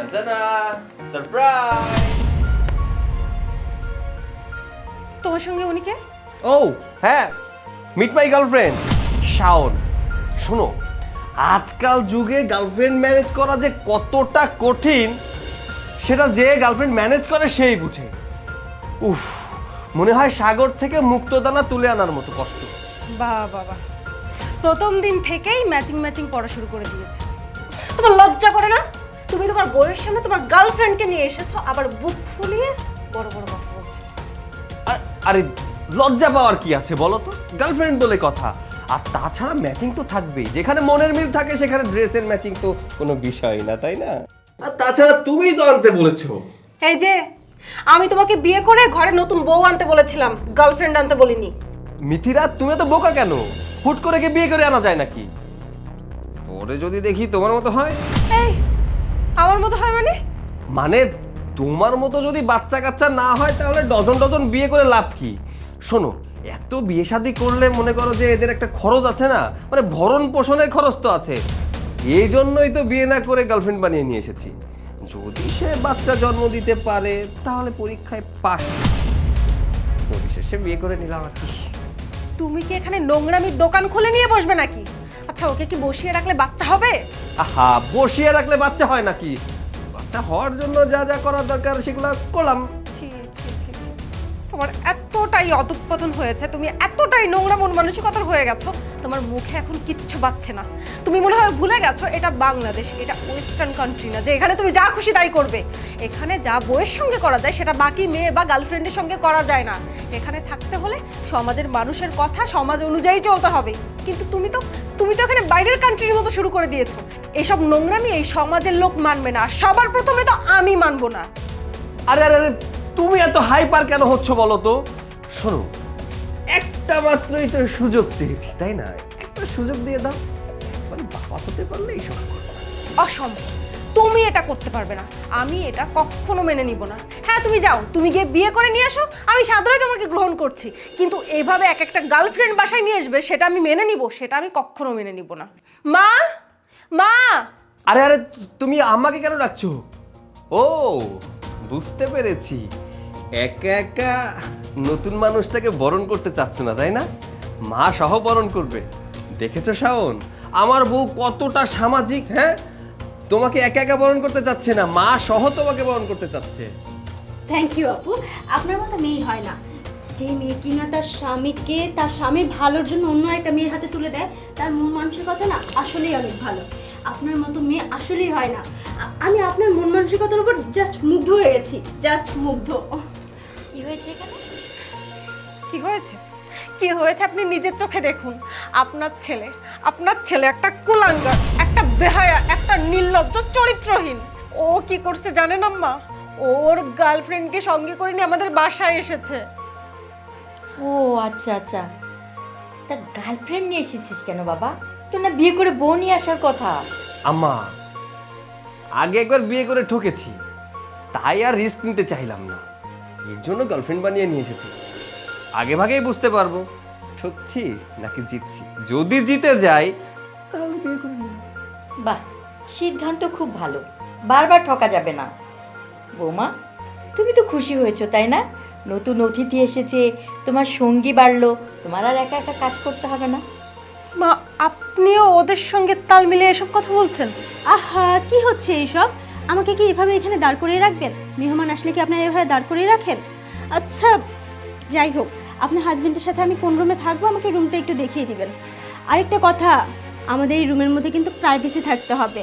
টানটানা surprise. তোমার সঙ্গে উনি কে? ও হ্যাঁ, মিট মাই গার্লফ্রেন্ড শাওন। শোনো, আজকাল যুগে গার্লফ্রেন্ড ম্যানেজ করা যে কতটা কঠিন সেটা যে গার্লফ্রেন্ড ম্যানেজ করে সেই বুঝে। উফ, মনে হয় সাগর থেকে মুক্তদানা তুলে আনার মতো কষ্ট। বাহ বাবা, প্রথম দিন থেকেই ম্যাচিং ম্যাচিং পড়া শুরু করে দিয়েছো। তোমার লজ্জা করে না? তুমি তোমার বউয়ের সামনে তোমার গার্লফ্রেন্ডকে নিয়ে এসেছো, আবার বুক ফুলিয়ে বড় বড় কথা বলছো। আরে লজ্জা পাওয়ার কি আছে বলো তো? গার্লফ্রেন্ড বলে কথা। আর তাছাড়া ম্যাচিং তো থাকবেই, যেখানে মনের মিল থাকে সেখানে ড্রেসের ম্যাচিং তো কোনো বিষয় না, তাই না? আর তাছাড়া তুমিই তো আনতে বলেছো। এই যে, আমি তোমাকে বিয়ে করে ঘরে নতুন বউ আনতে বলেছিলাম, গার্লফ্রেন্ড আনতে বলিনি। মিথিরা, তুমি তো বোকা কেন? হুট করে কি বিয়ে করে আনা যায় নাকি? পরে যদি দেখি তোমার মতো হয়। এই, আমার মতো হয় মানে? মানে তোমার মতো যদি বাচ্চা কাচ্চা না হয় তাহলে ডজন ডজন বিয়ে করে লাভ কি? শোনো, এত বিয়ে শাদী করলে মনে করো যে এদের একটা খরচ আছে না, মানে ভরণ পোষণের খরচ তো আছে। এই জন্যই তো বিয়ে না করে গার্লফ্রেন্ড বানিয়ে নিয়ে এসেছি। যদি সে বাচ্চা জন্ম দিতে পারে তাহলে পরীক্ষায় পাস, পরিশেষে বিয়ে করে নিলাম আর কি। তুমি কি এখানে নোংরামির দোকান খুলে নিয়ে বসবে নাকি? আচ্ছা, ওকে কি বসিয়ে রাখলে বাচ্চা হবে? আহা, বসিয়ে রাখলে বাচ্চা হয় নাকি? বাচ্চা হওয়ার জন্য যা যা করার দরকার সেগুলো করলাম। ছি ছি ছি ছি ছি। তোমার এতটাই অধঃপতন হয়েছে, তুমি এতটাই নোংরা মন মানসিকতার হয়ে গেছো, তোমার মুখে এখন কিচ্ছু বাচ্ছে না। তুমি মনে হয় ভুলে গেছো এটা বাংলাদেশ, এটা ওয়েস্টার্ন কান্ট্রি না যে এখানে তুমি যা খুশি তাই করবে। এখানে যা বউয়ের সঙ্গে করা যায় সেটা বাকি মেয়ে বা গার্লফ্রেন্ডের সঙ্গে করা যায় না। এখানে থাকতে হলে সমাজের মানুষের কথা সমাজ অনুযায়ী চলতে হবে। কিন্তু তুমি তো এখানে বাইরের কান্ট্রির মতো শুরু করে দিয়েছো। এসব নোংরামি এই সমাজের লোক মানবে না, সবার প্রথমে তো আমি মানবো না। আরে আরে আরে, তুমি এত হাইপার কেন হচ্ছ বলো তো? শোনো, একটা মাত্রই তো সুযোগ চেয়েছি, তাই না? একটা সুযোগ দিয়ে দাও, মানে বাবা হতে পারলেই সব। অসম্ভব, তুমি এটা করতে পারবে না, আমি এটা কখনো মেনে নিব না। হ্যাঁ, তুমি যাও, তুমি গিয়ে বিয়ে করে নিয়ে আসো, আমি সাদরে তোমাকে গ্রহণ করছি। কিন্তু এইভাবে এক একটা গার্লফ্রেন্ড বাসায় নিয়ে আসবে সেটা আমি মেনে নিব, সেটা আমি কখনো মেনে নিব না। মা, মা। আরে আরে, তুমি আমাকে কেন ডাকছো? ও, বুঝতে পেরেছি, একা একা নতুন মানুষটাকে বরণ করতে চাচ্ছ না, তাই না? মা সহ বরণ করবে। দেখেছো শাওন, আমার বউ কতটা সামাজিক। হ্যাঁ, তোমাকে একা একা বরণ করতে চাচ্ছে না, মা সহ তোমাকে বরণ করতে চাচ্ছে। থ্যাংক ইউ আপু, আপনার মতো মেয়ে হয় না। যে মেয়ে কিনা তার স্বামীকে তার স্বামীর ভালোর জন্য অন্য একটা মেয়ের হাতে তুলে দেয়, তার মন মানসিকতা না আসলেই অনেক ভালো। আপনার মতো মেয়ে আসলেই হয় না। আমি আপনার মন মানসিকতার উপর জাস্ট মুগ্ধ হয়ে গেছি, জাস্ট মুগ্ধ। কি হয়েছে এখানে? কি হয়েছে? কি হয়েছে আপনি নিজের চোখে দেখুন। আপনার ছেলে একটা কুলাঙ্গার, একটা বেহায়া, একটা নির্লজ্জ, চরিত্রহীন। ও কি করছে জানেন আম্মা? ওর গার্লফ্রেন্ডকে সঙ্গে করে নিয়ে আমাদের বাসায় এসেছে। ও আচ্ছা আচ্ছা, তা গার্লফ্রেন্ড নিয়ে এসেছিস কেন বাবা? তো না বিয়ে করে বউ নিয়ে আসার কথা। আম্মা, আগে একবার বিয়ে করে ঠকেছি, তাই আর রিস্ক নিতে চাইলাম না, এর জন্য গার্লফ্রেন্ড বানিয়ে নিয়ে এসেছি। আগে ভাগেই বুঝতে পারবো ঠকছি নাকি জিতছি। যদি জিতে যাই তাহলে বিয়ে করে নিব। বাহ, সিদ্ধান্ত খুব ভালো, বারবার ঠকা যাবে না। বৌমা, তুমি তো খুশি হয়েছো তাই না? নতুন অতিথি এসেছে, তোমার সঙ্গী বাড়লো, তোমার আর একা একা কাজ করতে হবে না। মা, আপনিও ওদের সঙ্গে তাল মিলিয়ে এসব কথা বলছেন? আহা, কি হচ্ছে এইসব? আমাকে কি এভাবে এখানে দাঁড় করিয়ে রাখবেন? মেহমান আসলে কি আপনারা এভাবে দাঁড় করিয়ে রাখেন? আচ্ছা, যাই হোক, আপনার হাজবেন্ডের সাথে আমি কোন রুমে থাকবো আমাকে রুমটা একটু দেখিয়ে দিবেন। আরেকটা কথা, আমাদের এই রুমের মধ্যে কিন্তু প্রাইভেসি থাকতে হবে।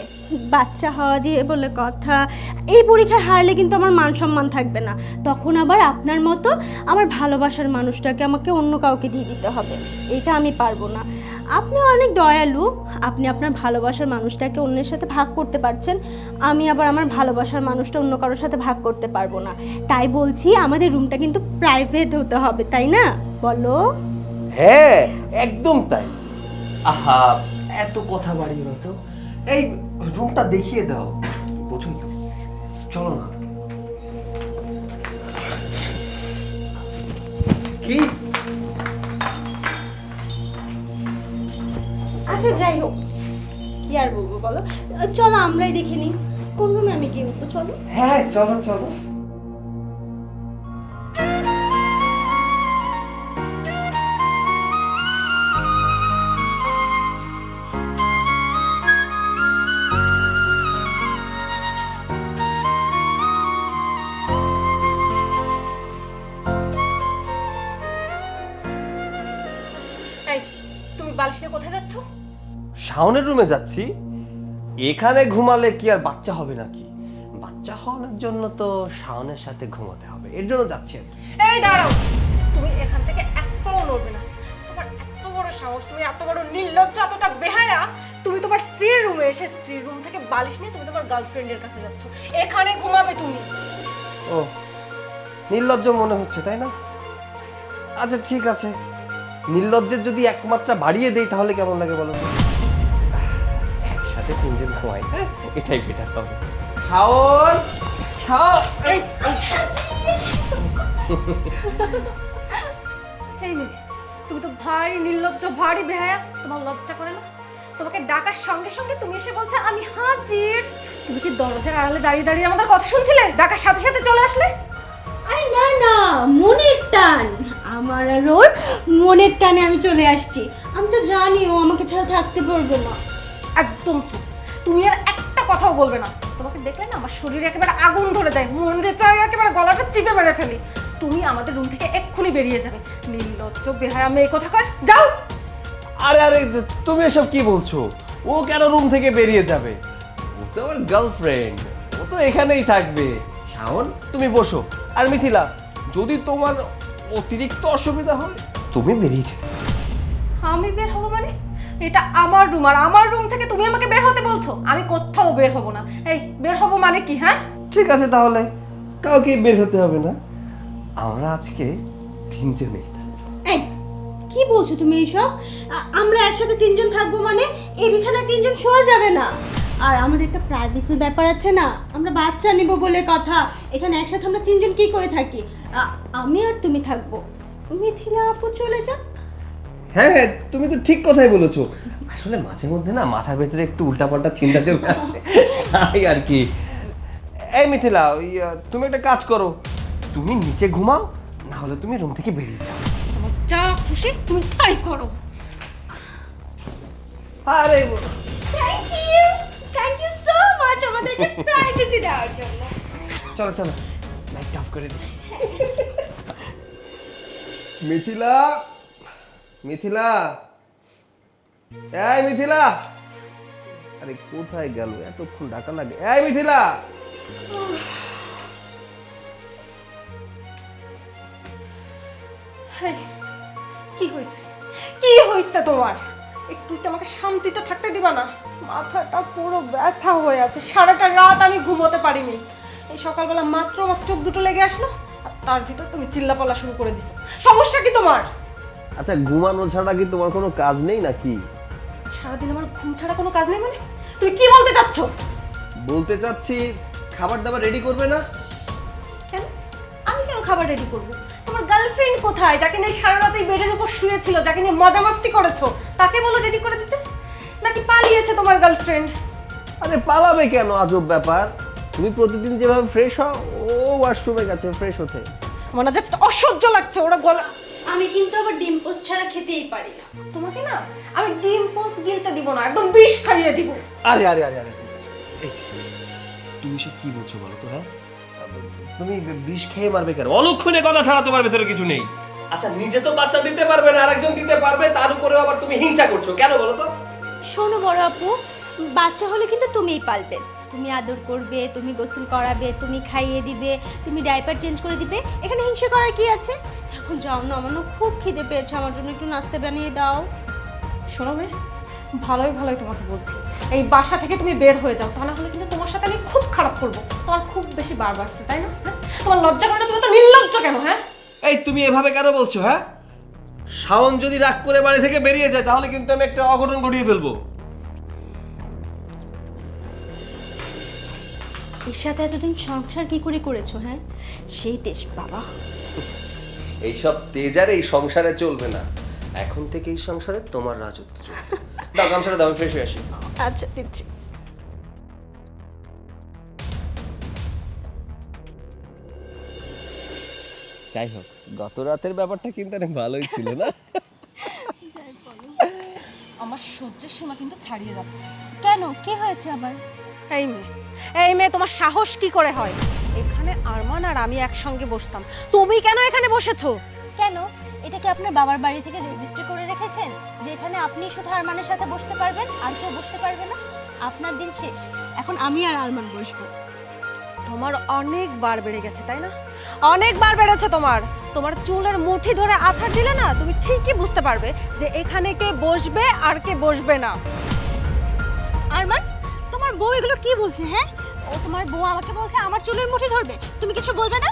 বাচ্চা হওয়া দিয়ে বলে কথা, এই পরীক্ষায় হারলে কিন্তু আমার মান সম্মান থাকবে না। তখন আবার আপনার মতো আমার ভালোবাসার মানুষটাকে আমাকে অন্য কাউকে দিয়ে দিতে হবে, এটা আমি পারবো না। আপনি অনেক দয়ালু, আপনি আপনার ভালোবাসার মানুষটাকে অন্যের সাথে ভাগ করতে পারছেন, আমি আবার আমার ভালোবাসার মানুষটা অন্য কারোর সাথে ভাগ করতে পারবো না। তাই বলছি আমাদের রুমটা কিন্তু প্রাইভেট হতে হবে, তাই না? বলো। হ্যাঁ, একদম তাই। আহা, এত কথা বাড়িয়ে না তো, এই রুমটা দেখিয়ে দাও, বুঝুই তো। চলো না। কি? আচ্ছা, যাই হোক, কি আর বলবো বলো, চলো আমরাই দেখে নিই। কোন রুমে আমি গিয়ে উঠবো, চলো। হ্যাঁ চলো চলো। এই তুমি বালিশ নিয়ে কোথায় যাচ্ছ? শাওনের রুমে যাচ্ছি। এখানে ঘুমালে কি আর বাচ্চা হবে নাকি? বাচ্চা হওয়ার জন্য তো শাওনের সাথে ঘুমাতে হবে, এর জন্য যাচ্ছি আর কি। এই দাঁড়াও, তুমি এখান থেকে এক পাও নড়বে না। তোমার এত বড় সাহস, তুমি এত বড় নির্লজ্জ, এতটা বেহায়া, তুমি তোমার স্ত্রীর রুমে এসে স্ত্রীর রুম থেকে বালিশ নিয়ে তুমি তোমার গার্লফ্রেন্ডের কাছে যাচ্ছ। এখানে ঘুমাবে তুমি? ও, নির্লজ্জ মনে হচ্ছে তাই না? আচ্ছা ঠিক আছে, নির্লজ্জের যদি একমাত্রা বাড়িয়ে দেই তাহলে কেমন লাগে বলো তো? একসাথে তিনজন ঘুমাই, হ্যাঁ এটাই বেটার হবে। শাওন, শাওন, এই মেয়ে, তুমি তো ভারী নির্লজ্জ, ভারী বেহায়া। তোমার লজ্জা করে না? তোমাকে ডাকার সঙ্গে সঙ্গে তুমি এসে বলছো আমি হাজির। তুমি কি দরজার আড়ালে দাঁড়িয়ে দাঁড়িয়ে আমাদের কথা শুনছিলে? ডাকার সাথে সাথে চলে আসলে। আরে না না, মনের টান, আমার আর ওর মনের টানে আমি চলে আসছি। আমি তো জানি ও আমাকে ছাড়া থাকতে পারবে না। একদম চুপ, তুমি আর একটা কথাও বলবে না। তোমাকে দেখলে না আমার শরীরে একেবারে আগুন ধরে যায়, মন যে চাই একেবারে গলাটা চিপে মেরে ফেলি। তুমি আমাদের রুম থেকে এক্ষুনি বেরিয়ে যাবে। নির্লজ্জ বেহায়া মেয়ে কোথাকার, যাও। আরে আরে তুমি এসব কি বলছো? ও কেন রুম থেকে বেরিয়ে যাবে? ও তো আমার গার্লফ্রেন্ড, ও তো এখানেই থাকবে। শাওন তুমি বসো। আর মিথিলা, যদি তোমার অতিরিক্ত অসুবিধা হয় তুমি বেরিয়ে যেতে পারো। আমি বের হবো মানে? এটা আমার রুম, আর আমার রুম থেকে তুমি আমাকে বের হতে বলছো? আমি কোথাও বের হবো না। এই বের হবো মানে কি? হ্যাঁ ঠিক আছে, তাহলে কাউকে বের হতে হবে না, আমরা আজকে তিনজনেই। এই কি বলছো তুমি এইসব? আমরা একসাথে তিনজন থাকবো মানে এই বিছানায় তিনজন শোয়া যাবে না। আর আমাদের একটা প্রাইভেসির ব্যাপার আছে না, আমরা বাচ্চা নিব বলে কথা। এখানে একসাথে আমরা তিনজন কি করে থাকি? আমি আর তুমি থাকবো, মিথিলা আপু চলে যাক। হ্যাঁ হ্যাঁ, তুমি তো ঠিক কথাই বলেছো। আসলে মাঝে মধ্যে না মাথার ভেতরে একটু উল্টাপাল্টা চিন্তা চলে আসে, তাই আর কি। এই মিথিলা, তুমি একটা কাজ করো, তুমি নিচে ঘুমাও, না হলে তুমি রুম থেকে বেরিয়ে যাও। তোমার যা খুশি তুমি তাই করো। আরে থ্যাংক ইউ সো মাচ আমাদেরকে প্রাইভেসি দেওয়ার জন্য। চলো চলো, লাইট অফ করে দিই। মিথিলা, মিথিলা, এই মিথিলা, আরে কোথায় গেল? এতক্ষণ ডাকা লাগে। এই মিথিলা, হেই, কি হয়েছে? কি হয়েছে তোমার? একটু তো আমাকে শান্তিতে থাকতে দিবা না? মাথাটা পুরো ব্যথা হয়ে আছে, সারাটা রাত আমি ঘুমোতে পারিনি। এই সকালবেলা মাত্র আমার চোখ দুটো লেগে আসলো, আর তার ভিতর তুমি চিল্লাপাল্লা শুরু করে দিছো। সমস্যা কি তোমার? আচ্ছা ঘুমানো ছাড়া কি তোমার কোনো কাজ নেই নাকি? সারাদিন আমার ঘুম ছাড়া কোনো কাজ নেই মানে? তুমি কি বলতে চাচ্ছ? বলতে চাচ্ছি খাবার দাবার রেডি করবে না? কেন? আমি কেন খাবার রেডি করব? তোমার গার্লফ্রেন্ড কোথায়, যাকে নিয়ে সারা রাত এই বেডের উপর শুয়েছিল, যাকে নিয়ে মজা মাস্তি করেছো, তাকে বলো রেডি করে দিতে? নাকি পালিয়েছে তোমার গার্লফ্রেন্ড? আরে পালাবে কেন, আজব ব্যাপার। তুমি প্রতিদিন যেভাবে ফ্রেশ হও, ও ওয়াশরুমে গেছে ফ্রেশ হতে। মনে জাস্ট অসহ্য লাগছে ওরা গলা। আমি কিন্তু আবার ডিম পোস্ট ছাড়া খেতেই পারি না। তোমাকে না আমি ডিম পোস্ট গিলতে দিব না, একদম বিষ খাইয়ে দিব। আরে আরে আরে আরে এই, তুমি সব কি বলছো বলো তো? হ্যাঁ, তুমি বিষ খেয়ে মারবে কেন? অলক্ষণে কথা ছাড়া তোমার ভেতরে কিছু নেই। আচ্ছা নিজে তো বাচ্চা দিতে পারবে না, আরেকজন দিতে পারবে, তার উপরেও আবার তুমি হিংসা করছো কেন বলো তো? শোনো বড় আপু, বাচ্চা হলে কিন্তু তুমিই পালবে, তুমি আদর করবে, তুমি গোসল করাবে, তুমি খাইয়ে দিবে, তুমি ডাইপার চেঞ্জ করে দিবে। এখানে হিংসা করার কি আছে? এখন যাও না, আমার না খুব খিদে পেয়েছে, আমার জন্য একটু নাস্তা বানিয়ে দাও। শোনো মেয়ে, ভালোই ভালোই তোমাকে বলছি, এই বাসা থেকে তুমি বের হয়ে যাও, তা না হলে কিন্তু তোমার সাথে আমি খুব খারাপ করবো। তোমার খুব বেশি বার বাড়ছে তাই না? হ্যাঁ? তোমার লজ্জা করে না? তুমি তো নির্লজ্জ কেন? হ্যাঁ এই তুমি এভাবে কেন বলছো? হ্যাঁ, শাওন যদি রাগ করে বাড়ি থেকে বেরিয়ে যায় তাহলে কিন্তু আমি একটা অঘটন ঘটিয়ে ফেলবো। এর সাথে এতদিন সংসার কি করে করেছো? হ্যাঁ, সেই দেশ বাবা। এইসব তেজার এই সংসারে চলবে না, এখন থেকে এই সংসারে তোমার রাজত্ব চলবে। দাও গামছাটা দাও, আমি ফ্রেশ হয়ে আসি। আচ্ছা দিচ্ছি। যাই হোক, গত রাতের ব্যাপারটা কিন্তু অনেক ভালোই ছিল না? আমার সহ্যের সীমা কিন্তু ছাড়িয়ে যাচ্ছে। কেন, কি হয়েছে আবার? এই মেয়ে তোমার সাহস কি করে হয়? এখানে আরমান আর আমি একসঙ্গে বসতাম, তুমি কেন এখানে বসেছো? কেন, এটা কি আপনার বাবার বাড়ি থেকে রেজিস্টার করে রেখেছেন যে এখানে আপনি শুধু আরমানের সাথে বসতে পারবেন, আর কেউ বসতে পারবে না? আপনার দিন শেষ, এখন আমি আর আরমান বসবো। তোমার অনেক বার বেড়ে গেছে, তাই না? অনেক বার বেড়েছে তোমার। তোমার চুলের মুঠি ধরে আছাড় দিলে না, তুমি ঠিকই বুঝতে পারবে যে এখানে কে বসবে আর কে বসবে না। আরমান, তোমার বউ এগুলো কি বলছে? হ্যাঁ, ও তোমার বউ আমাকে বলছে আমার চুলের মুঠি ধরবে, তুমি কিছু বলবে না?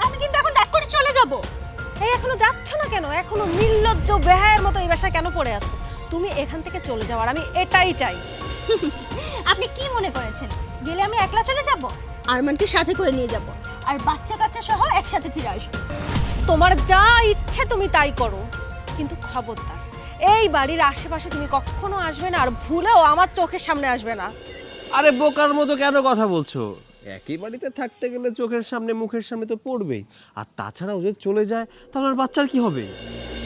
আমি কিন্তু এখন ডাক করে চলে যাব। এই এখনো যাচ্ছ না কেন? এখনো নির্লজ্জ বেহায়ের মতো এই বাসায় কেন পড়ে আছো? তুমি এখান থেকে চলে যাও, আর আমি এটাই চাই। আপনি কি মনে করেছেন গেলে আমি একলা চলে যাব? আরমানকে সাথে করে নিয়ে যাব, আর বাচ্চা কাচ্চা সহ একসাথে ফিরে আসবো। তোমার যা ইচ্ছে তুমি তাই করো, কিন্তু খবরদার এই বাড়ির আশেপাশে তুমি কখনো আসবে না, আর ভুলেও আমার চোখের সামনে আসবে না। আরে বোকার মতো কেন কথা বলছো? একই বাড়িতে থাকতে গেলে চোখের সামনে মুখের সামনে তো পড়বেই। আর তাছাড়াও যদি চলে যায় তাহলে আর বাচ্চার কি হবে?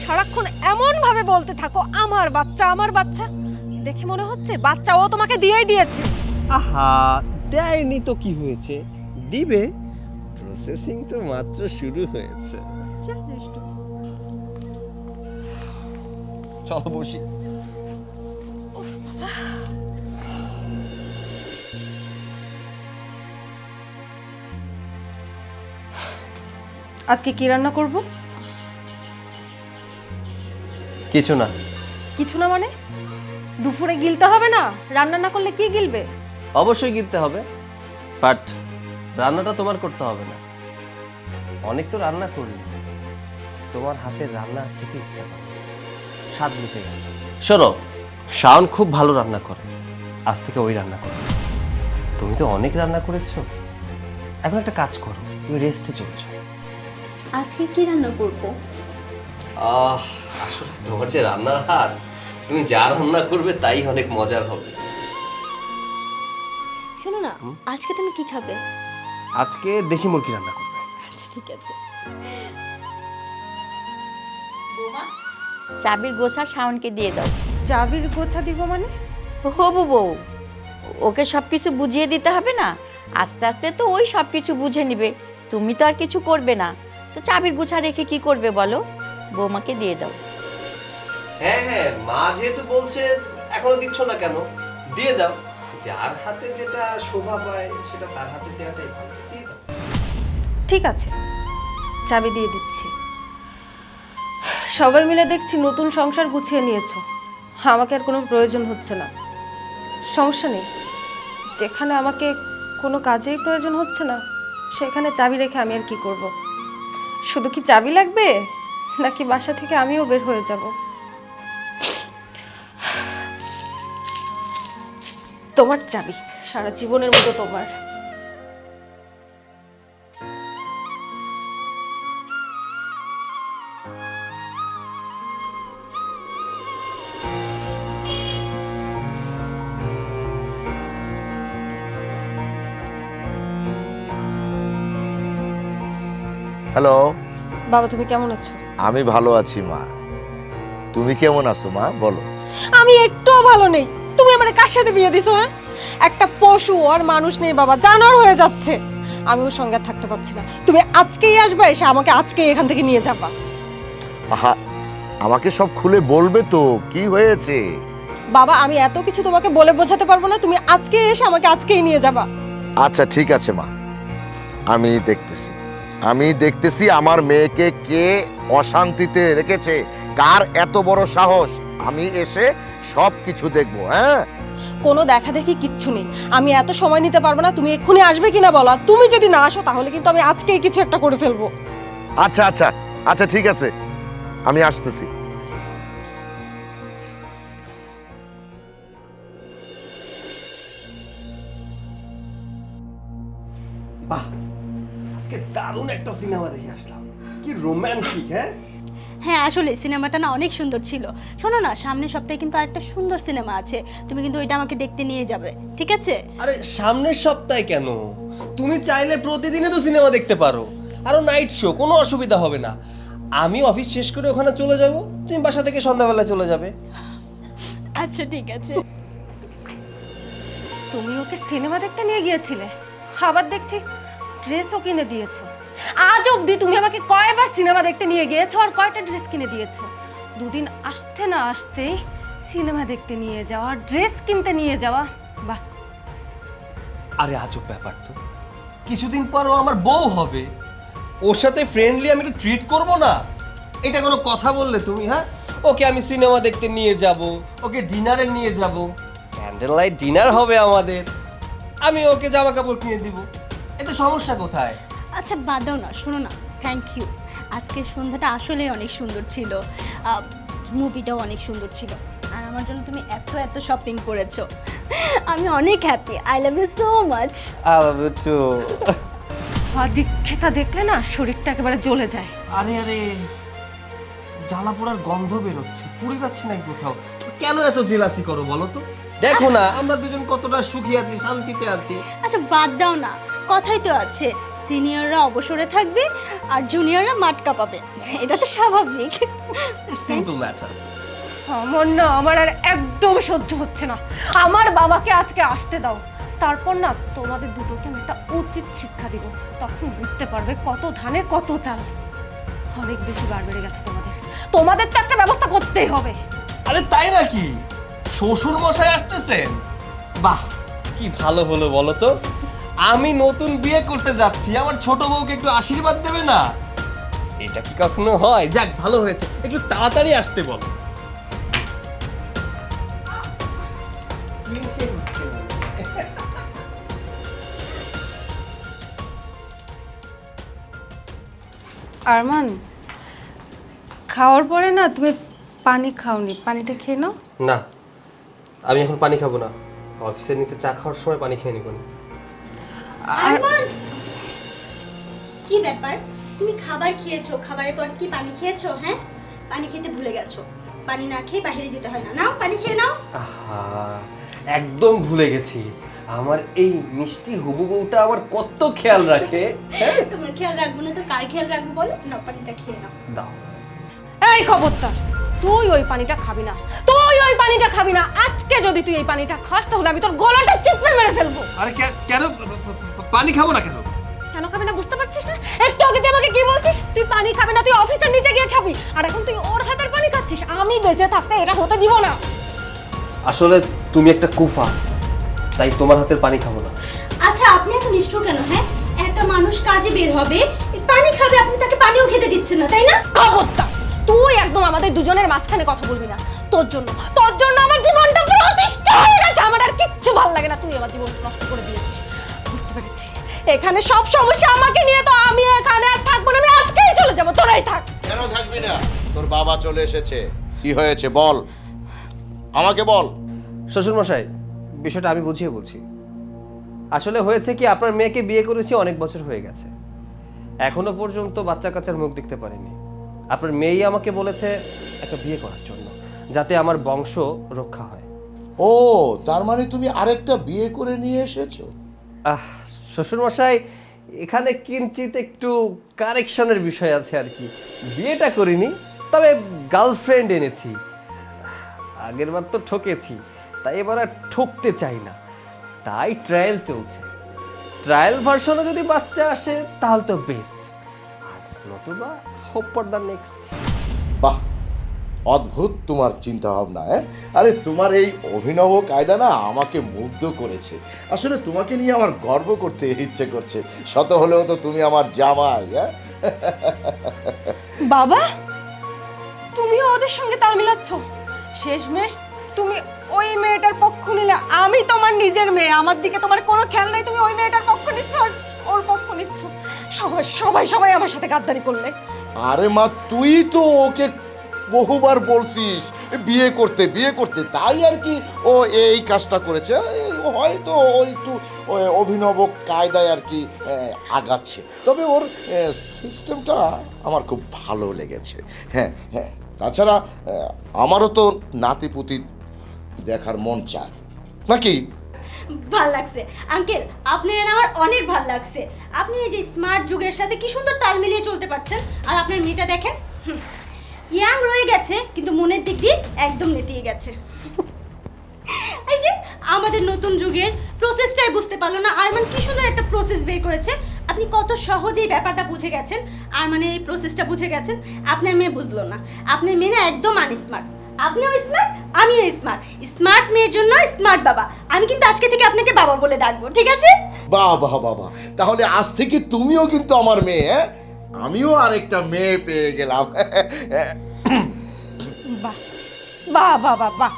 সারাক্ষণ এমন ভাবে বলতে থাকো আমার বাচ্চা আমার বাচ্চা, দেখে মনে হচ্ছে বাচ্চা ও তোমাকে দিয়েই দিয়েছে। আহা, দেয়নি তো কি হয়েছে, দিবে। প্রসেসিং তো মাত্র শুরু হয়েছে। চলো বসি। আজকে কি রান্না করব? কিছু না। কিছু না মানে? দুপুরে গিলতে হবে না? রান্না না করলে কি গিলবে? অবশ্যই গিলতে হবে, বাট রান্নাটা তোমার করতে হবে না। অনেক তো রান্না করলি, তোমার হাতের রান্না খেতে ইচ্ছা করে, স্বাদ মিটে গেছে। শোনো, শাওন খুব ভালো রান্না করে, আজ থেকে ওই রান্না করো। তুমি তো অনেক রান্না করেছো, এখন একটা কাজ করো, তুমি রেস্টে চলে যাও। আজকে কি রান্না করব? আসলে তোমার যে রান্নার হাত, তুমি যা রান্না করবে তাই অনেক মজার হবে। শোনো না, আজকে তুমি কি খাবে? আজকে দেশি মুরগি রান্না করবে। আচ্ছা ঠিক আছে। বৌমা, চাবির গোছা শাওনকে দিয়ে দাও। চাবির গোছা দিব মানে? হবু বউ, ওকে সব কিছু বুঝিয়ে দিতে হবে না? আস্তে আস্তে তো ওই সব কিছু বুঝে নিবে, তুমি তো আর কিছু করবে না। তো চাবির গোছা রেখে কি করবে বলো? বৌমাকে দিয়ে দাও। হ্যাঁ হ্যাঁ, মা যেহেতু বলছে এখনো দিচ্ছ না কেন, দিয়ে দাও। যার হাতে যেটা শোভা পায় সেটা তার হাতে দেওয়াটাই ভালো, দিয়ে দাও। ঠিক আছে, চাবি দিয়ে দিচ্ছি। সবাই মিলে দেখছি নতুন সংসার গুছিয়ে নিয়েছো, আমাকে আর কোনো প্রয়োজন হচ্ছে না। সমস্যা নেই, যেখানে আমাকে কোনো কাজেই প্রয়োজন হচ্ছে না সেখানে চাবি রেখে আমি আর কি করব? শুধু কি চাবি লাগবে, নাকি বাসা থেকে আমিও বের হয়ে যাব? তোমার চাবি, সারা জীবনের মতো তোমার। হ্যালো, বাবা তুমি কেমন আছো? আমি ভালো আছি মা। তুমি কেমন আছো মা, বলো? আমি একটুও ভালো নেই। তুমি আমার কার সাথে বিয়ে দিছো? হ্যাঁ, একটা পশু আর মানুষ নেই বাবা, জানোয়ার হয়ে যাচ্ছে। আমি ওর সঙ্গে আর থাকতে পারছি না। তুমি আজকেই আসবে, এসে আমাকে আজকেই এখান থেকে নিয়ে যাবা। আহা, আমাকে সব খুলে বলবে তো কি হয়েছে? বাবা আমি এত কিছু তোমাকে বলে বোঝাতে পারবো না, তুমি আজকে এসে আমাকে আজকেই নিয়ে যাবা। আচ্ছা ঠিক আছে মা, আমি দেখতেছি আমার মেয়েকে কে অশান্তিতে রেখেছে, কার এত বড় সাহস। আমি এসে সব কিছু দেখবো। হ্যাঁ, কোনো দেখা দেখি কিচ্ছু নেই, আমি এত সময় নিতে পারবো না। তুমি এক্ষুনি আসবে কিনা বলো, আর তুমি যদি না আসো তাহলে কিন্তু আমি আজকেই কিছু একটা করে ফেলবো। আচ্ছা আচ্ছা আচ্ছা ঠিক আছে, আমি আসতেছি। বাহ, আজকে দারুণ একটা সিনেমা দেখে আসলাম, কি রোমান্টিক। হ্যাঁ হ্যাঁ, আসলে সিনেমাটা না অনেক সুন্দর ছিল। শোনো না, সামনের সপ্তাহে কিন্তু আরেকটা সুন্দর সিনেমা আছে, তুমি কিন্তু ওইটা আমাকে দেখতে নিয়ে যাবে, ঠিক আছে? আরে সামনের সপ্তাহে কেন, তুমি চাইলে প্রতিদিনই তো সিনেমা দেখতে পারো। আরও নাইট শো, কোনো অসুবিধা হবে না। আমি অফিস শেষ করে ওখানে চলে যাব, তুমি বাসা থেকে সন্ধ্যাবেলা চলে যাবে। আচ্ছা ঠিক আছে। তুমি ওকে সিনেমা দেখতে নিয়ে গিয়েছিলে, আবার দেখছি ড্রেসও কিনে দিয়েছো। আজ অবধি তুমি আমাকে কয়বার সিনেমা দেখতে নিয়ে গিয়েছো আর কয়টা ড্রেস কিনে দিয়েছো? দুদিন আসতে না আসতেই সিনেমা দেখতে নিয়ে যাওয়া, ড্রেস কিনতে নিয়ে যাওয়া, বাহ। আরে আজব ব্যাপার তো, কিছুদিন পর ও আমার বউ হবে, ওর সাথে ফ্রেন্ডলি আমি একটু ট্রিট করব না? এটা কোনো কথা বললে তুমি? হ্যাঁ, ওকে আমি সিনেমা দেখতে নিয়ে যাব, ওকে ডিনারে নিয়ে যাব, ক্যান্ডেল লাইট ডিনার হবে আমাদের, আমি ওকে জামা কাপড় কিনে দিব, এতে সমস্যা কোথায়? আচ্ছা বাদ দাও না, শোনো না, থ্যাংক ইউ। আজকের সন্ধ্যাটা আসলেই অনেক সুন্দর ছিল, মুভিটাও অনেক সুন্দর ছিল, আর আমার জন্য তুমি এত এত শপিং করেছো, আমি অনেক happy. I love you so much. I love you too. Dikshita দেখলে না শরীরটা একেবারে জ্বলে যায়। আরে আরে, জ্বালা পোড়ার গন্ধ বেরোচ্ছে, পুড়ে যাচ্ছে নাকি কোথাও? কেন এত জেলাসি করো বলো তো? দেখো না আমরা দুজন কতটা সুখী আছি, শান্তিতে আছি। আচ্ছা বাদ দাও না, কথাই তো আছে, সিনিয়ররা অবসরে থাকবে আর জুনিয়ররা মাটকা পাবে, এটা তো স্বাভাবিক। Simple matter. আমার আর একদম সহ্য হচ্ছে না। আমার বাবাকে আজকে আসতে দাও, তারপর না তোমাদের দুটোকে আমি একটা উচিত শিক্ষা দিব, তখন বুঝতে পারবে কত ধানে কত চাল। অনেক বেশি বার বেড়ে গেছে তোমাদের, তোমাদের তো একটা ব্যবস্থা করতেই হবে। আরে তাই নাকি? শ্বশুর মশাই আসতেছেন? বাহ, কি ভালো হলো বলো তো। আমি নতুন বিয়ে করতে যাচ্ছি, আমার ছোট বউকে একটু আশীর্বাদ দেবে না? এটা কি কখনো হয়? যাক ভালো হয়েছে, একটু তাড়াতাড়ি আসতে বলো। আরমান, খাওয়ার পরে না তুমি পানি খাওনি, পানিটা খেয়ে নাও। না, আমি এখন পানি খাবো না, অফিসের নিচে চা খাওয়ার সময় পানি খেয়ে নিব। আরমান, কি ব্যাপার? তুমি খাবার খেয়েছো, খাবারের পর কি পানি খেয়েছো? হ্যাঁ, পানি খেতে ভুলে গেছো, পানি না খেয়ে বাইরে যেতে হয় না, নাও পানি খেয়ে নাও। আহা, একদম ভুলে গেছি, আমার এই মিষ্টি হবু বউটা আমার কত খেয়াল রাখে। তোমার খেয়াল রাখবো না তো কার খেয়াল রাখবো বলো? নাও পানিটা খেয়ে নাও। দাও। এই খবরদার, তুই ওই পানিটা খাবি না, তুই ওই পানিটা খাবি না। আজকে যদি তুই এই পানিটা খাস তাহলে আমি তোর গলাটা চিপে মেরে ফেলবো। আরে কেন পানি খাবো না কেন? কেন খাবি না বুঝতে পারছিস না? একটু আগে তুই আমাকে কি বলছিস? তুই পানি খাবি না, তুই অফিসের নিচে গিয়ে খাবি, আর এখন তুই ওর হাতের পানি খাচ্ছিস। আমি বেঁচে থাকতে এটা হতে দিব না। আসলে তুমি একটা কুফা, তাই তোমার হাতের পানি খাবো না। আচ্ছা আপনি এত নিষ্ঠুর কেন? হ্যাঁ, একটা মানুষ কাজে বের হবে, পানি খাবে, আপনি তাকে পানিও খেতে দিচ্ছেন না, তাই না? খবরদার, তুই একদম আমাদের দুজনের মাঝখানে কথা বলবি না। তোর জন্য আমার জীবনটা পুরো অতিষ্ঠ হয়ে গেছে। আমার আর কিচ্ছু ভালো লাগে না, তুই আমার জীবন নষ্ট করে দিয়েছিস। বুঝতে পেরেছি, এখানে সব সমস্যা আমাকে নিয়ে, তো আমি এখানে আর থাকবো না, আমি আজকেই চলে যাবো। তোরাই থাক। কেন থাকবি না? তোর বাবা চলে এসেছে, কি হয়েছে বল, আমাকে বল। শ্বশুর মশাই, বিষয়টা আমি বুঝিয়ে বলছি। আসলে হয়েছে কি, আপনার মেয়েকে বিয়ে করেছি অনেক বছর হয়ে গেছে, এখনো পর্যন্ত বাচ্চা কাচ্চার মুখ দেখতে পারিনি। আপনার মেয়েই আমাকে বলেছে একটা বিয়ে করার জন্য, যাতে আমার বংশ রক্ষা হয়। ও, তার মানে তুমি আরেকটা বিয়ে করে নিয়ে এসেছো? শ্বশুর মশাই, এখানে কিঞ্চিত একটু কারেকশনের বিষয় আছে আর কি। বিয়েটা করিনি, তবে গার্লফ্রেন্ড এনেছি। আগের বার তো ঠকেছি, তাই এবার আর ঠকতে চাই না, তাই ট্রায়াল চলছে। ট্রায়াল ভার্সনে যদি বাচ্চা আসে তাহলে তো বেস্ট, আর নতুবা হোপ ফর দ্য নেক্সট। বাহ, অদ্ভুত তোমার চিন্তা ভাবনা। আরে তোমার এই অভিনব কায়দা না আমাকে মুগ্ধ করেছে। আসলে তোমাকে নিয়ে আমার গর্ব করতে ইচ্ছে করছে, শত হলেও তো তুমি আমার জামাই। বাবা, তুমিও ওদের সঙ্গে তাল মিলাচ্ছ। শেষমেশ তুমি ওই মেয়েটার পক্ষ নিলে। আমি তোমার নিজের মেয়ে, আমার দিকে তোমার কোনো খেয়াল নাই, তুমি ওই মেয়েটার পক্ষ নিচ্ছ আর ওর পক্ষ নিচ্ছ। সবাই সবাই সবাই আমার সাথে গাদ্দারি করলে। আরে মা, তুই তো ওকে বহুবার বলছিস বিয়ে করতে, তাই আর কি ও এই কাজটা করেছে। হয়তো ও একটু অভিনব কায়দায় আর কি আগাচ্ছে, তবে ওর সিস্টেমটা আমার খুব ভালো লেগেছে। হ্যাঁ হ্যাঁ, তাছাড়া আমারও তো নাতিপুতি দেখার মন চায় নাকি? ভাল লাগছে আঙ্কেল, আপনার না আমার অনেক ভাল লাগছে। আপনি এই যে স্মার্ট যুগের সাথে কি সুন্দর তাল মিলিয়ে চলতে পারছেন। আর আপনার মেয়েটা দেখেন, ইয়াং রয়ে গেছে কিন্তু মনের দিক দিয়ে একদম নেতিয়ে গেছে। এই যে আমাদের নতুন যুগের প্রসেসটাই বুঝতে পারলো না, আরমান কি সুন্দর একটা প্রসেস বের করেছে। আপনি কত সহজেই ব্যাপারটা বুঝে গেছেন, আর মানে এই প্রসেসটা বুঝে গেছেন। আপনার মেয়ে বুঝলো না, আপনার মেয়ে না একদম আনস্মার্ট। আপনিও স্মার্ট, আমিও স্মার্ট। স্মার্ট মেয়ের জন্য স্মার্ট বাবা। আমি কিন্তু আজকে থেকে আপনাকে বাবা বলে ডাকবো, ঠিক আছে? বাহ বাহ বাবা, তাহলে আজ থেকে তুমিও কিন্তু আমার মেয়ে, হ্যাঁ? আমিও আরেকটা মেয়ে পেয়ে গেলাম। বাহ বাহ বাহ বাহ বাহ,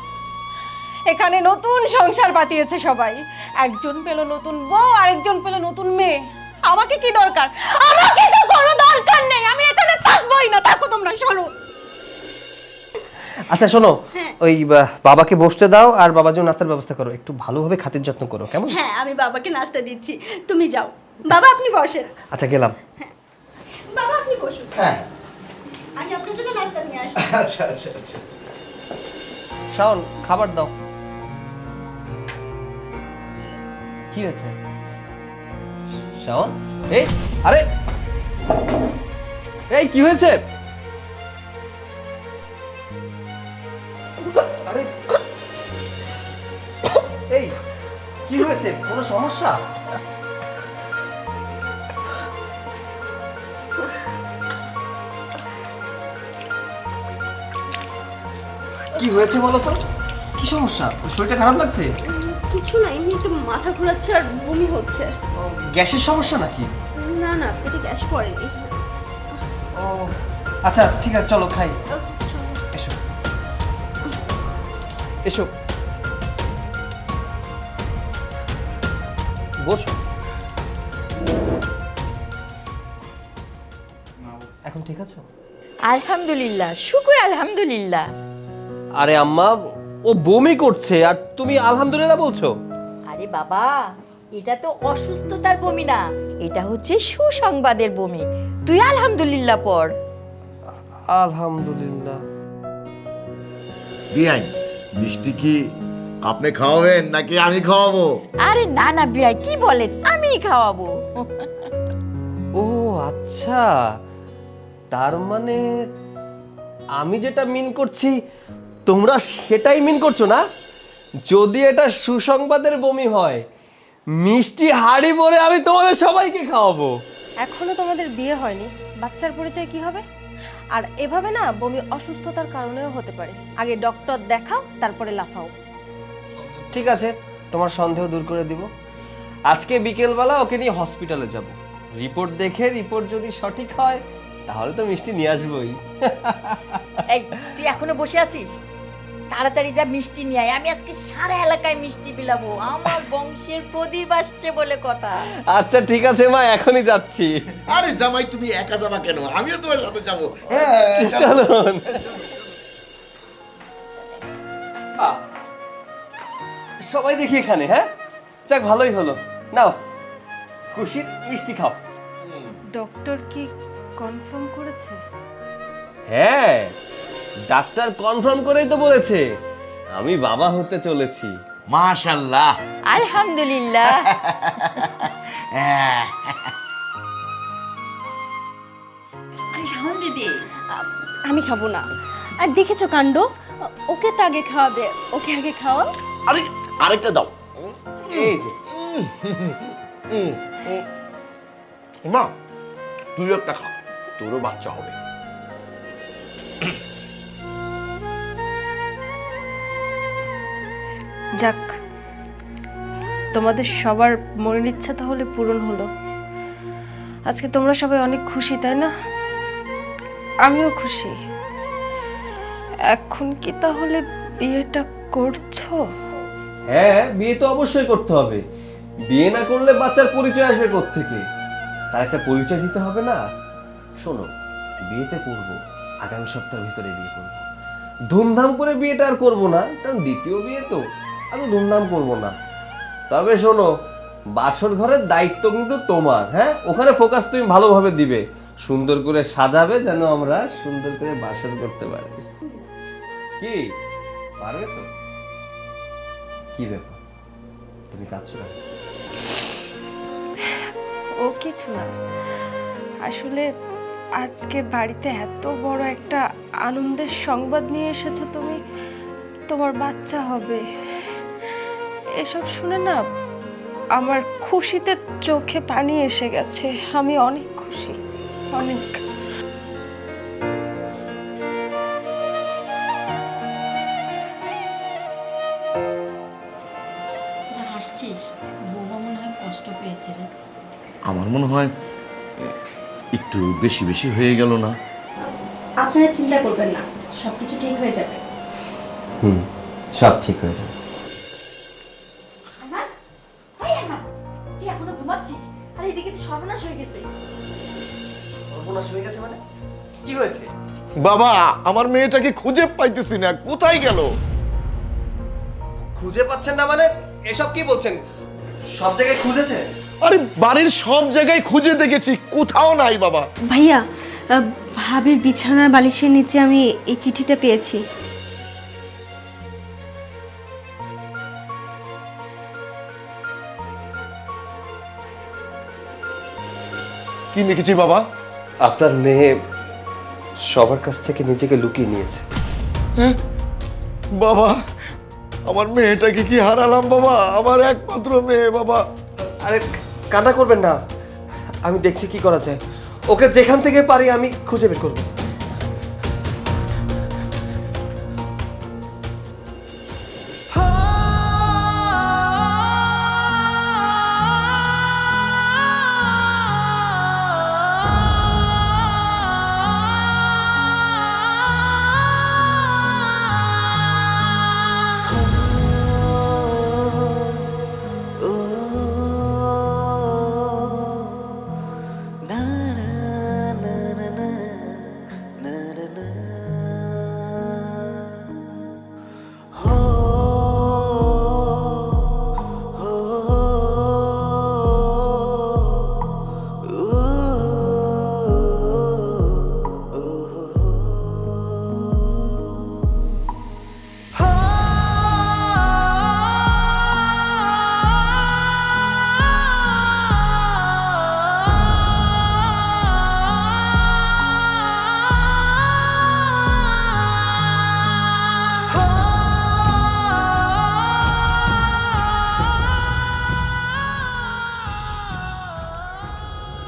এখানে নতুন সংসার পাতিয়েছে সবাই। একজন পেল নতুন বউ, আরেকজন পেল নতুন মেয়ে। আমাকে কি দরকার? আমাকে তো কোনো দরকার নেই, আমি এখানে থাকবোই না। থাকো তোমরা, সরো। আচ্ছা শোনো, হ্যাঁ। ওই বাবাকে বসতে দাও আর বাবার জন্য নাস্তার ব্যবস্থা করো, একটু ভালোভাবে খাতির যত্ন করো, কেমন? হ্যাঁ, আমি বাবাকে নাস্তা দিচ্ছি, তুমি যাও। বাবা আপনি বসেন। আচ্ছা গেলাম। বাবা আপনি বসুন, হ্যাঁ, আমি আপনার জন্য নাস্তা নিয়ে আসি। আচ্ছা আচ্ছা আচ্ছা। শাওন, খাবার দাও। কি হয়েছে শাওন? এই আরে এই কি হয়েছে? আরে এই কি হয়েছে? কোনো সমস্যা? কি হয়েছে বলো তো? কি সমস্যা? শরীরটা খারাপ লাগছে? কিছু না, এমনি একটু মাথা ঘোরাচ্ছে আর বমি হচ্ছে। ও, গ্যাসের সমস্যা নাকি? না না, পেটে গ্যাস পড়েনি। ও আচ্ছা ঠিক আছে, চলো খাই। এসো এসো, বসো। এখন ঠিক আছো? আলহামদুলিল্লাহ, শুকুর আলহামদুলিল্লাহ। আরে আম্মা, ও বমি করছে আর তুমি আলহামদুলিল্লাহ বলছো? আরে বাবা, এটা তো অসুস্থতার বমি না, এটা হচ্ছে সুসংবাদের বমি। তুই আলহামদুলিল্লাহ পড়। আলহামদুলিল্লাহ। বিয়াই, মিষ্টি কি আপনি খাওয়াবেন নাকি আমি খাওয়াবো? আরে না না বিয়াই, কি বলেন, আমিই খাওয়াবো। ও আচ্ছা, তার মানে আমি যেটা মিন করছি তোমরা সেটাই মিন করছো না? যদি এটা সুসংবাদের বমি হয়, মিষ্টি হাড়ি ভরে আমি তোমাদের সবাইকে খাওয়াবো। এখনো তোমাদের বিয়ে হয়নি, বাচ্চার পরিচয় কি হবে? আর এভাবে না বমি অসুস্থতার কারণেও হতে পারে। আগে ডক্টর দেখাও, তারপরে লাফাও। ঠিক আছে, তোমার সন্দেহ দূর করে দিব। আজকে বিকেলবেলা ওকে নিয়ে হসপিটালে যাব। রিপোর্ট দেখে রিপোর্ট যদি সঠিক হয় তাহলে তো মিষ্টি নিয়ে আসবোই। এই তুই এখনো বসে আছিস? তাড়াতাড়ি যা মিষ্টি নিয়ে আয়, আমি আজকে সারা এলাকায় মিষ্টি বিলাবো। আমার বংশের প্রদীপ আসছে বলে কথা। আচ্ছা ঠিক আছে মা, এখনই যাচ্ছি। আরে জামাই, তুমি একা যাবা কেন? আমিও তোমার সাথে যাবো। চলো। সবাই দেখি এখানে। হ্যাঁ যাক, ভালোই হলো। নাও খুশির মিষ্টি খাও। ডক্টর কি কনফার্ম করেছে? হ্যাঁ, ডাক্তার কনফার্ম করেই তো বলেছে আমি বাবা হতে চলেছি। মাশাআল্লাহ। আলহামদুলিল্লাহ। আরে সামন দিদি, আমি খাবো না। আর দেখেছো কাণ্ড, ওকে তো আগে খাওয়াবে, ওকে আগে খাওয়া। আরে আরেকটা দাও। এই যে মা, তুই একটা খা, তোরও বাচ্চা হবে। যাক, তোমাদের সবার মনের ইচ্ছা তাহলে পূরণ হলো। আজকে তোমরা সবাই অনেক খুশি, তাই না? আমিও খুশি। এখন কি তাহলে বিয়েটা করছো? হ্যাঁ, বিয়ে তো অবশ্যই করতে হবে। বিয়ে না করলে বাচ্চার পরিচয় আসবে কোত্থেকে? তার একটা পরিচয় দিতে হবে না? শোনো, বিয়েতে করবো, আগামী সপ্তাহের ভিতরে বিয়ে করবো। ধুমধাম করে বিয়েটা আর করবো না, কারণ দ্বিতীয় বিয়ে তো, এত ধুমধাম করবো না। তবে শোনো, বাসর ঘরের দায়িত্ব কিন্তু তোমার। হ্যাঁ, ওখানে ফোকাস তুমি ভালোভাবে দিবে, সুন্দর করে সাজাবে যেন আমরা সুন্দর করে বাসর করতে পারি। কি পারবে তো? কি ব্যাপার, তুমি কাঁদছো না? ও কিছু না, আসলে আজকে বাড়িতে এত বড় একটা আনন্দের সংবাদ নিয়ে এসেছো তুমি, তোমার বাচ্চা হবে। এসব শুনে না আমার খুশিতে চোখে পানি এসে গেছে। আমি অনেক খুশি, অনেক। হাসছিস? বৌমা মনে হয় কষ্ট পেয়েছে রে। আমার মনে হয় একটু বেশি বেশি হয়ে গেল না? আপনারা চিন্তা করবেন না, সব কিছু ঠিক হয়ে যাবে। সব ঠিক হয়ে যাবে। তুই এখনো ঘুমাচ্ছিস? আর এদিকে তো সর্বনাশ হয়ে গেছে। সর্বনাশ হয়ে গেছে মানে? কি হয়েছে? বাবা, আমার মেয়েটাকে খুঁজে পাইতেছি না, কোথায় গেল? খুঁজে পাচ্ছেন না মানে? এসব কি বলছেন? সব জায়গায় খুঁজেছেন? আরে বাড়ির সব জায়গায় খুঁজে দেখেছি, কোথাও নাই বাবা। ভাইয়া, ভাবির বিছানার বালিশের নিচে আমি এই চিঠিটা পেয়েছি। কি লিখেছি বাবা? আপনার মেয়ে সবার কাছ থেকে নিজেকে লুকিয়ে নিয়েছে। বাবা, আমার মেয়েটাকে কি হারালাম বাবা? আমার একমাত্র মেয়ে বাবা। আরে কান্না করবেন না, আমি দেখছি কি করা যায়। ওকে যেখান থেকে পারি আমি খুঁজে বের করবো।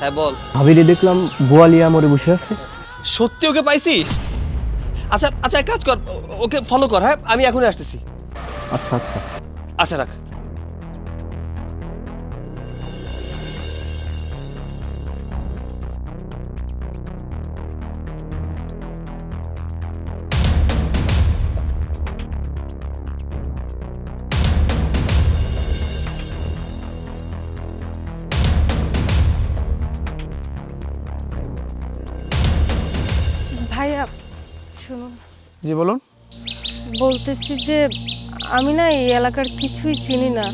হ্যাঁ বল। ভাবিরে দেখলাম গোয়ালিয়া মোড়ে বসে আছে। সত্যি ওকে পাইছিস? আচ্ছা আচ্ছা, এক কাজ কর, ওকে ফলো কর। হ্যাঁ, আমি এখনই আসতেছি। আচ্ছা আচ্ছা। আচ্ছা রাখ। ভাইয়া শুনুন, জি বলুন। বলতেছি যে আমি না এই এলাকার কিছুই চিনি না।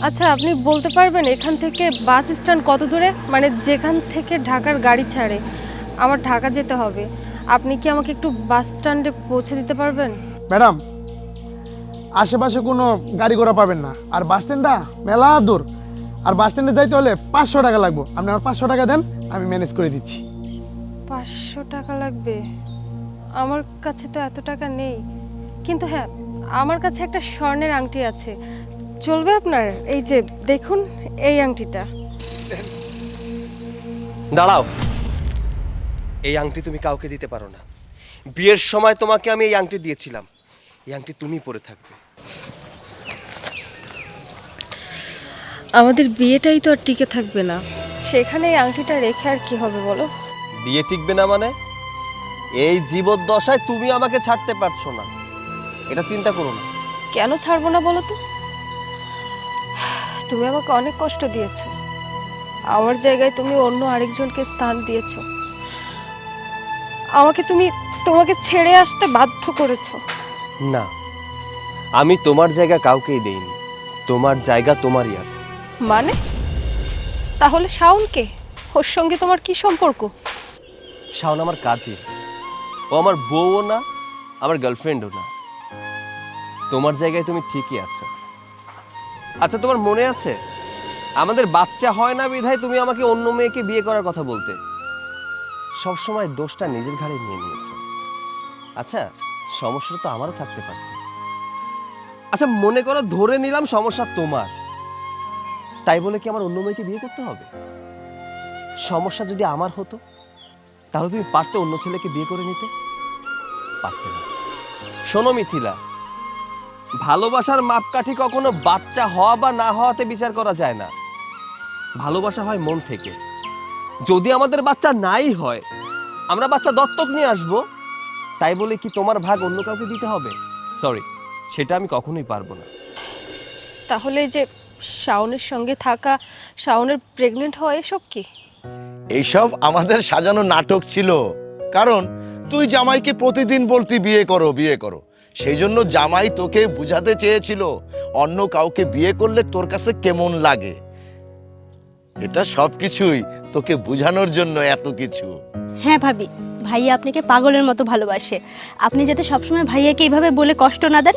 আচ্ছা, আপনি বলতে পারবেন এখান থেকে বাস স্ট্যান্ড কত দূরে? মানে যেখান থেকে ঢাকার গাড়ি ছাড়ে, আমার ঢাকা যেতে হবে। আপনি কি আমাকে একটু বাস স্ট্যান্ডে পৌঁছে দিতে পারবেন? ম্যাডাম, আশেপাশে কোনো গাড়ি ঘোড়া পাবেন না, আর বাস স্ট্যান্ডটা মেলা দূর। আর বাস স্ট্যান্ডে যাইতে হলে 500 টাকা লাগবে। আপনি আমার 500 টাকা দেন, আমি ম্যানেজ করে দিচ্ছি। 500 টাকা লাগবে? আমার কাছে তো এত টাকা নেই। কিন্তু হ্যাঁ, আমার কাছে একটা স্বর্ণের আংটি আছে, চলবে আপনার? এই যে দেখুন, এই আংটিটা। দাঁড়াও, এই আংটি তুমি কাউকে দিতে পারো না। বিয়ের সময় তোমাকে আমি এই আংটি দিয়েছিলাম, এই আংটি তুমি পরে থাকবে। আমাদের বিয়েটাই তো আর টিকে থাকবে না, সেখানে এই আংটিটা রেখে আর কি হবে বলো? বিয়ে টিকবে না মানে? এই জীবদ্দশায় তুমি আমাকে ছাড়তে পারছো না, এটা চিন্তা করো না। কেন ছাড়বো না বলো তো? তুমি আমাকে অনেক কষ্ট দিয়েছো, আমার জায়গায় তুমি অন্য আরেকজনকে স্থান দিয়েছো, তোমাকে ছেড়ে আসতে বাধ্য করেছো। না, আমি তোমার জায়গা কাউকেই দেইনি, তোমার জায়গা তোমারই আছে। মানে তাহলে শাওনকে, ওর সঙ্গে তোমার কি সম্পর্ক? শাওন আমার কাজে, ও আমার বউও না, আমার গার্লফ্রেন্ডও না। তোমার জায়গায় তুমি ঠিকই আছো। আচ্ছা, তোমার মনে আছে আমাদের বাচ্চা হয় না বিধায় তুমি আমাকে অন্য মেয়েকে বিয়ে করার কথা বলতে? সবসময় দোষটা নিজের ঘাড়ে নিয়ে নিয়েছো। আচ্ছা, সমস্যা তো আমারও থাকতে পারত। আচ্ছা, মনে করো ধরে নিলাম সমস্যা তোমার, তাই বলে কি আমার অন্য মেয়েকে বিয়ে করতে হবে? সমস্যা যদি আমার হতো তাহলে তুমি পারতে অন্য ছেলেকে বিয়ে করে নিতে? পারতে না। শোনো মিথিলা, ভালোবাসার মাপকাঠি কখনো বাচ্চা হওয়া বা না হওয়াতে বিচার করা যায় না। ভালোবাসা হয় মন থেকে। যদি আমাদের বাচ্চা নাই হয়, আমরা বাচ্চা দত্তক নিয়ে আসব, তাই বলে কি তোমার ভাগ অন্য কাউকে দিতে হবে? সরি, সেটা আমি কখনোই পারবো না। তাহলে যে শাওনের সঙ্গে থাকা, শাওনের প্রেগনেন্ট হওয়া, এসব কি? এইসব আমাদের সাজানো নাটক ছিল। কারণ তুই জামাইকে প্রতিদিন বলতি বিয়ে করো বিয়ে করো, সেই জন্য জামাই তোকে বুঝাতে চেয়েছিল অন্য কাউকে বিয়ে করলে তোর কাছে কেমন লাগে। এটা সবকিছুই তোকে বোঝানোর জন্য এত কিছু। হ্যাঁ ভাবি, ভাইয়া আপনাকে পাগলের মতো ভালোবাসে। আপনি যাতে সবসময় ভাইয়াকে এইভাবে বলে কষ্ট না দেন,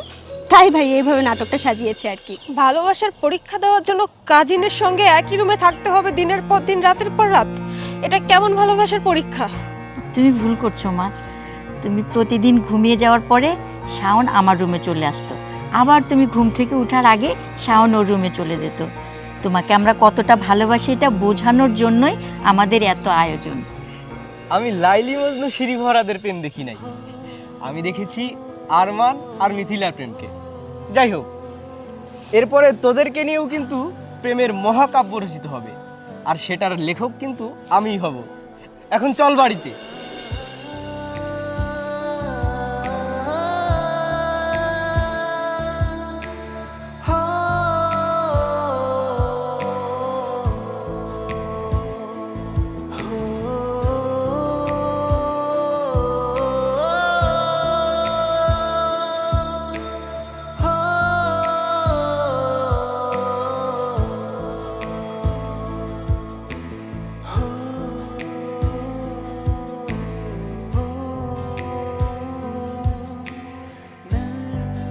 তাই ভাইয়া এইভাবে নাটকটা সাজিয়েছে আর কি। ভালোবাসার পরীক্ষা দেওয়ার জন্য কাজিনের সঙ্গে একই রুমে থাকতে হবে দিনের পর দিন, রাতের পর রাত? এটা কেমন ভালোবাসার পরীক্ষা? তুমি ভুল করছো মা। তুমি প্রতিদিন ঘুমিয়ে যাওয়ার পরে শাওন আমার রুমে চলে আসতো, আবার তুমি ঘুম থেকে ওঠার আগে শাওন ওর রুমে চলে যেত। তোমাকে আমরা কতটা ভালোবাসি এটা বোঝানোর জন্যই আমাদের এত আয়োজন। আমি লাইলি মজনু শিরি ভরাদের প্রেম দেখি নাই, আমি দেখেছি আরমান আর মিথিলার প্রেমকে। যাই হোক, এরপরে তোদেরকে নিয়েও কিন্তু প্রেমের মহাকাব্য রচিত হবে, আর সেটার লেখক কিন্তু আমিই হব। এখন চল বাড়িতে।